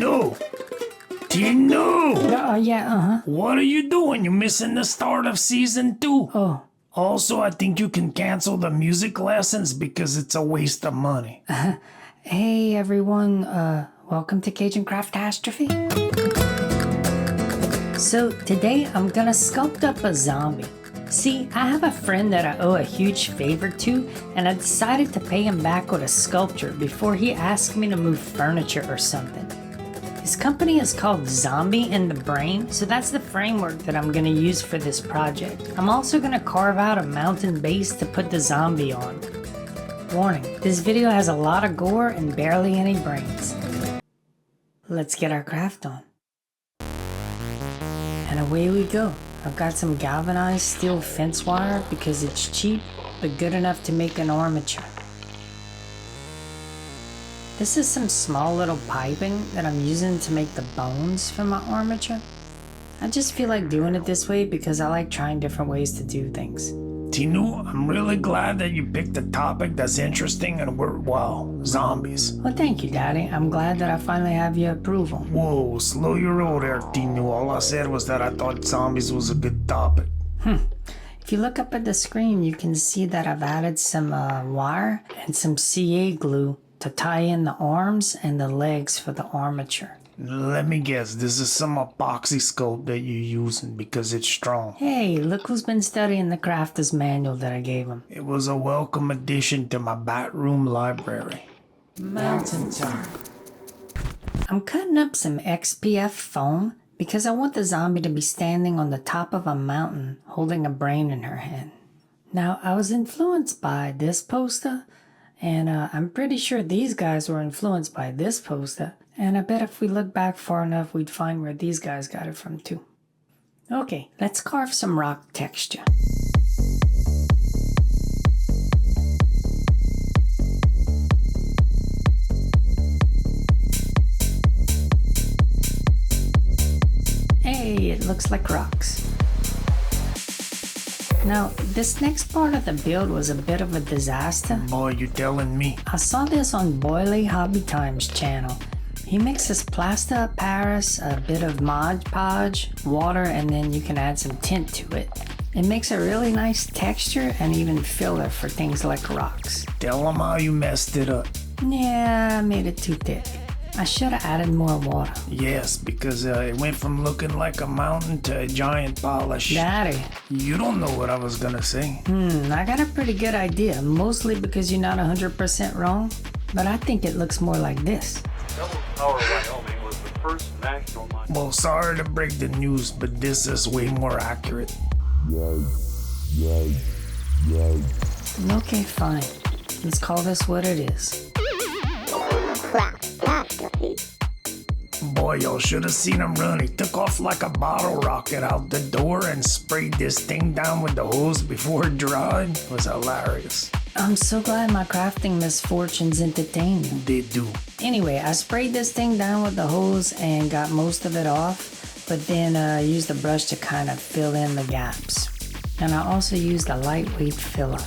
Tino! Tino! Yeah. What are you doing? You're missing the start of season 2. Oh. Also, I think you can cancel the music lessons because it's a waste of money. Hey everyone, welcome to Cajun Craftastrophe. So today I'm gonna sculpt up a zombie. See, I have a friend that I owe a huge favor to, and I decided to pay him back with a sculpture before he asked me to move furniture or something. His company is called Zombie in the Brain, so that's the framework that I'm gonna use for this project. I'm also gonna carve out a mountain base to put the zombie on. Warning, this video has a lot of gore and barely any brains. Let's get our craft on. And away we go. I've got some galvanized steel fence wire because it's cheap, but good enough to make an armature. This is some small little piping that I'm using to make the bones for my armature. I just feel like doing it this way because I like trying different ways to do things. Tino, I'm really glad that you picked a topic that's interesting and worthwhile. Zombies. Well, thank you, Daddy. I'm glad that I finally have your approval. Whoa, slow your roll there, Tino. All I said was that I thought zombies was a good topic. If you look up at the screen, you can see that I've added some wire and some CA glue to tie in the arms and the legs for the armature. Let me guess, this is some epoxy sculpt that you're using because it's strong. Hey, look who's been studying the crafter's manual that I gave him. It was a welcome addition to my bathroom library. Mountain time. I'm cutting up some XPF foam because I want the zombie to be standing on the top of a mountain holding a brain in her hand. Now, I was influenced by this poster, and I'm pretty sure these guys were influenced by this poster. And I bet if we look back far enough, we'd find where these guys got it from too. Okay, let's carve some rock texture. Hey, it looks like rocks. Now, this next part of the build was a bit of a disaster. Boy, you telling me. I saw this on Boily Hobby Time's channel. He mixes plaster of Paris, a bit of Mod Podge, water, and then you can add some tint to it. It makes a really nice texture and even filler for things like rocks. Tell him how you messed it up. Yeah, I made it too thick. I should have added more water. Yes, because it went from looking like a mountain to a giant polish. Daddy. You don't know what I was gonna say. I got a pretty good idea, mostly because you're not 100% wrong, but I think it looks more like this. Power Wyoming was the first national mine. Well, sorry to break the news, but this is way more accurate. Okay, fine. Let's call this what it is. Boy, y'all should have seen him run. He took off like a bottle rocket out the door and sprayed this thing down with the hose before it dried. It was hilarious. I'm so glad my crafting misfortunes entertain you. They do. Anyway, I sprayed this thing down with the hose and got most of it off, but then used a brush to kind of fill in the gaps. And I also used a lightweight filler.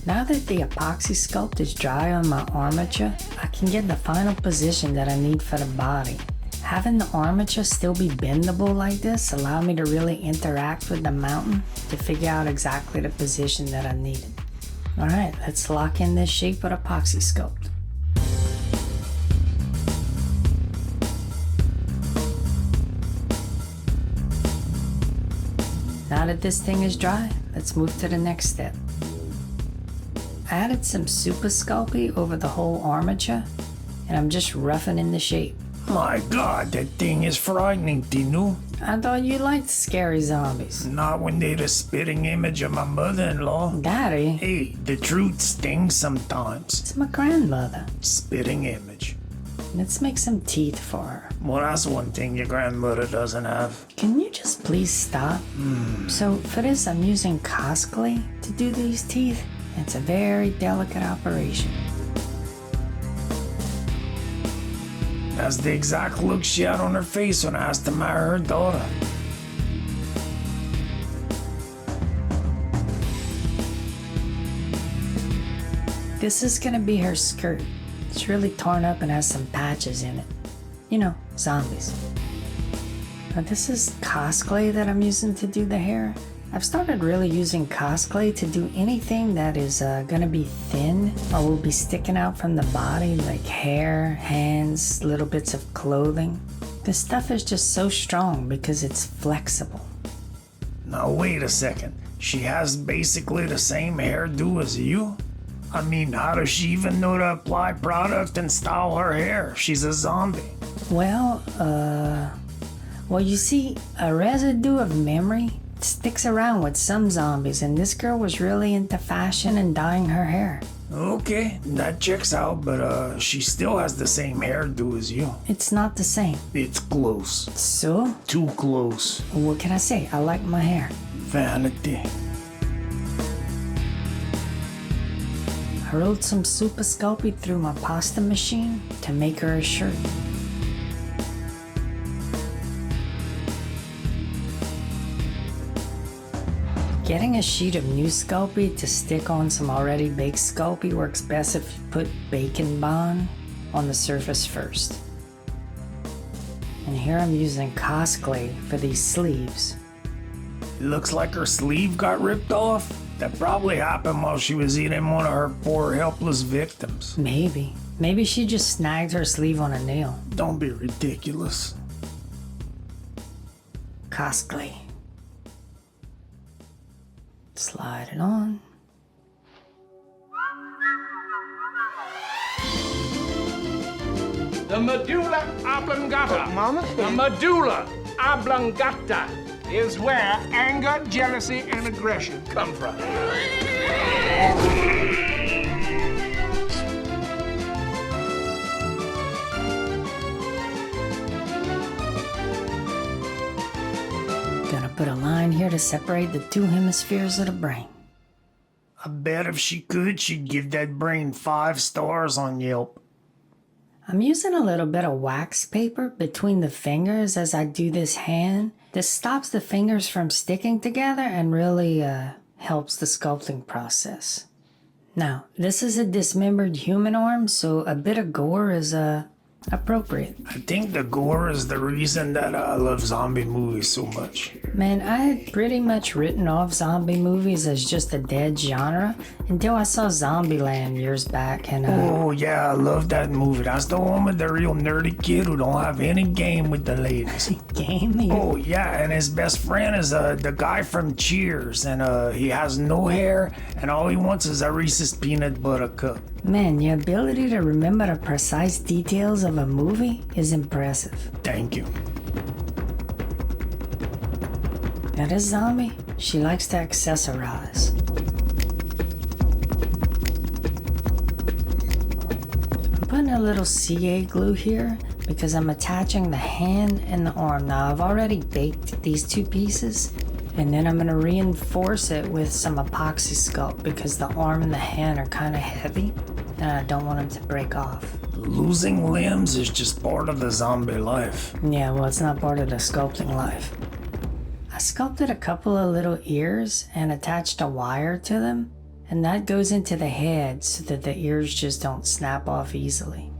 Now that the epoxy sculpt is dry on my armature, I can get the final position that I need for the body. Having the armature still be bendable like this allowed me to really interact with the mountain to figure out exactly the position that I needed. Alright, let's lock in this shape with epoxy sculpt. Now that this thing is dry, let's move to the next step. I added some super sculpey over the whole armature, and I'm just roughing in the shape. My God, that thing is frightening, Tino. I thought you liked scary zombies. Not when they're the spitting image of my mother-in-law. Daddy, Hey, the truth stings sometimes. it's my grandmother. Spitting image. Let's make some teeth for her. Well, that's one thing your grandmother doesn't have. Can you just please stop? So for this, I'm using cosclay to do these teeth. It's a very delicate operation. That's the exact look she had on her face when I asked to marry her daughter. This is gonna be her skirt. It's really torn up and has some patches in it. You know, zombies. Now this is cosplay that I'm using to do the hair. I've started really using cosplay to do anything that is gonna be thin or will be sticking out from the body, like hair, hands, little bits of clothing. This stuff is just so strong because it's flexible. Now wait a second. She has basically the same hairdo as you? I mean, how does she even know to apply product and style her hair? She's a zombie. Well, you see, a residue of memory sticks around with some zombies, and this girl was really into fashion and dyeing her hair. Okay, that checks out, but she still has the same hairdo as you. It's not the same. It's close. So? Too close. What can I say? I like my hair. Vanity. I rolled some Super Sculpey through my pasta machine to make her a shirt. Getting a sheet of new Sculpey to stick on some already baked Sculpey works best if you put Bacon Bond on the surface first. And here I'm using cosplay for these sleeves. It looks like her sleeve got ripped off. That probably happened while she was eating one of her poor helpless victims. Maybe. Maybe she just snagged her sleeve on a nail. Don't be ridiculous. Cosplay. Slide it on. The medulla oblongata. Mama? The medulla oblongata is where Anger, jealousy, and aggression. come from. Gonna put a line here to separate the two hemispheres of the brain. I bet if she could, she'd give that brain 5 stars on Yelp. I'm using a little bit of wax paper between the fingers as I do this hand. This stops the fingers from sticking together and really helps the sculpting process. Now, this is a dismembered human arm, so a bit of gore is appropriate. I think the gore is the reason that I love zombie movies so much. Man, I had pretty much written off zombie movies as just a dead genre until I saw Zombieland years back and Oh yeah, I love that movie. That's the one with the real nerdy kid who don't have any game with the ladies. game. Oh yeah, and his best friend is the guy from Cheers, and he has no hair, and all he wants is a Reese's peanut butter cup. Man, your ability to remember the precise details of a movie is impressive. Thank you. Now this zombie, she likes to accessorize. I'm putting a little CA glue here because I'm attaching the hand and the arm. Now I've already baked these two pieces, and then I'm gonna reinforce it with some epoxy sculpt because the arm and the hand are kind of heavy and I don't want them to break off. Losing limbs is just part of the zombie life. Yeah, well, it's not part of the sculpting life. I sculpted a couple of little ears and attached a wire to them, and that goes into the head so that the ears just don't snap off easily.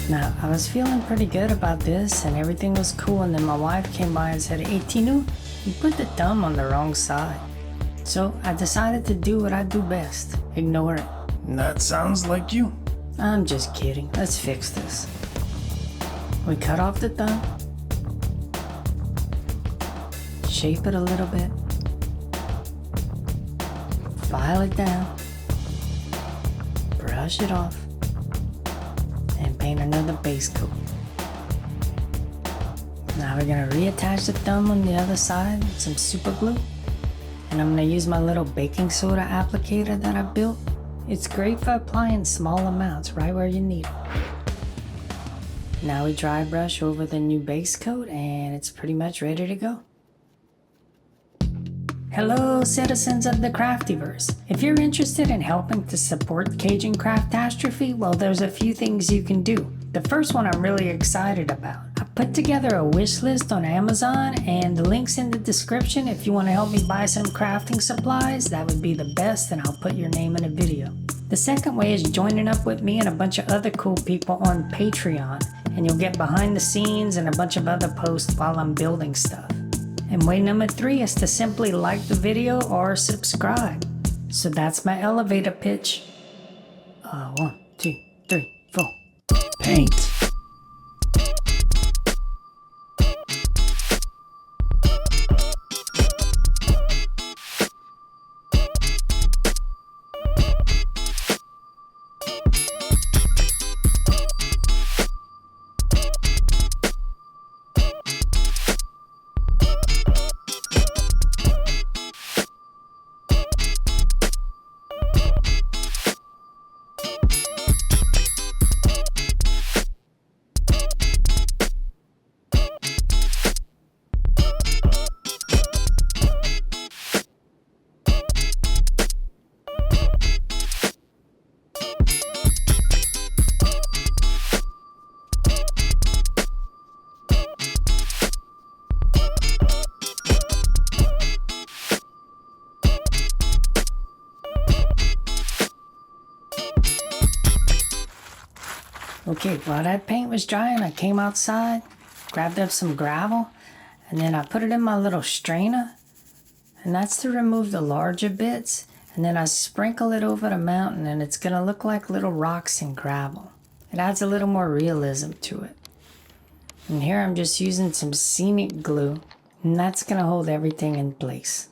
Now, I was feeling pretty good about this and everything was cool, and then my wife came by and said, "Hey Tinu, you put the thumb on the wrong side." So I decided to do what I do best, ignore it. That sounds like you. I'm just kidding, let's fix this. We cut off the thumb, shape it a little bit, file it down, brush it off, and paint another base coat. Now we're gonna reattach the thumb on the other side with some super glue, and I'm gonna use my little baking soda applicator that I built It's great for applying small amounts right where you need them. Now we dry brush over the new base coat and it's pretty much ready to go. Hello citizens of the Craftiverse. If you're interested in helping to support Cajun Craftastrophe, well there's a few things you can do. The first one I'm really excited about. I put together a wish list on Amazon and the link's in the description. If you want to help me buy some crafting supplies, that would be the best and I'll put your name in a video. The second way is joining up with me and a bunch of other cool people on Patreon, and you'll get behind the scenes and a bunch of other posts while I'm building stuff. And way number 3 is to simply like the video or subscribe. So that's my elevator pitch. 1, 2, 3, 4. Paint. Okay, while that paint was drying, I came outside, grabbed up some gravel, and then I put it in my little strainer. And that's to remove the larger bits. And then I sprinkle it over the mountain and it's gonna look like little rocks and gravel. It adds a little more realism to it. And here I'm just using some scenic glue, and that's gonna hold everything in place.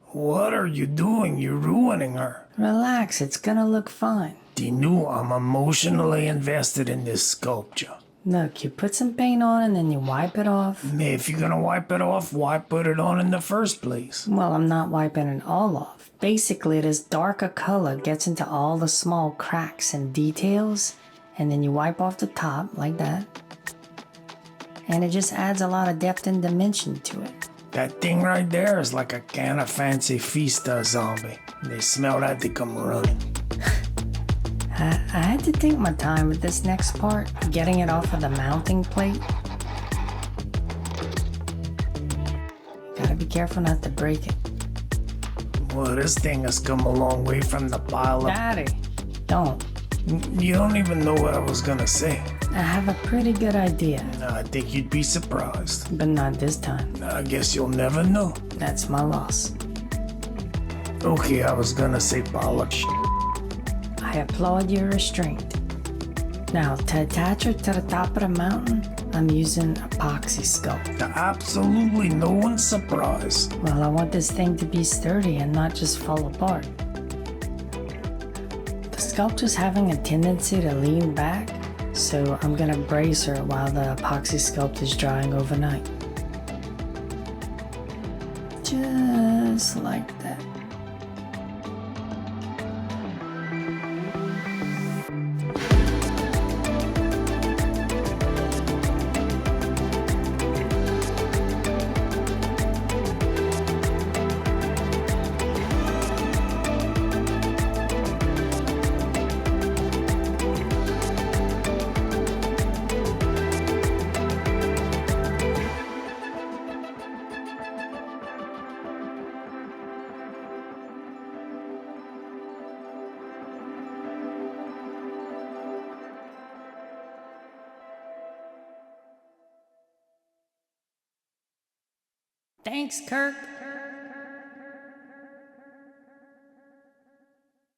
What are you doing? You're ruining her. Relax, it's gonna look fine. Dinu, I'm emotionally invested in this sculpture. Look, you put some paint on and then you wipe it off. If you're gonna wipe it off, why put it on in the first place? Well, I'm not wiping it all off. Basically, this darker color gets into all the small cracks and details, and then you wipe off the top like that. And it just adds a lot of depth and dimension to it. That thing right there is like a can of fancy Fista zombie. They smell that, they come running. I had to take my time with this next part, getting it off of the mounting plate. Gotta be careful not to break it. Well, this thing has come a long way from the pile of... Daddy, don't. You don't even know what I was gonna say. I have a pretty good idea, I think you'd be surprised. but not this time. I guess you'll never know. That's my loss. Okay, I was gonna say polish. I applaud your restraint. Now, to attach it to the top of the mountain, I'm using epoxy sculpt. To absolutely no one's surprise. Well, I want this thing to be sturdy and not just fall apart. The sculpt is having a tendency to lean back, so I'm gonna brace her while the epoxy sculpt is drying overnight. Just like that. Thanks, Kirk.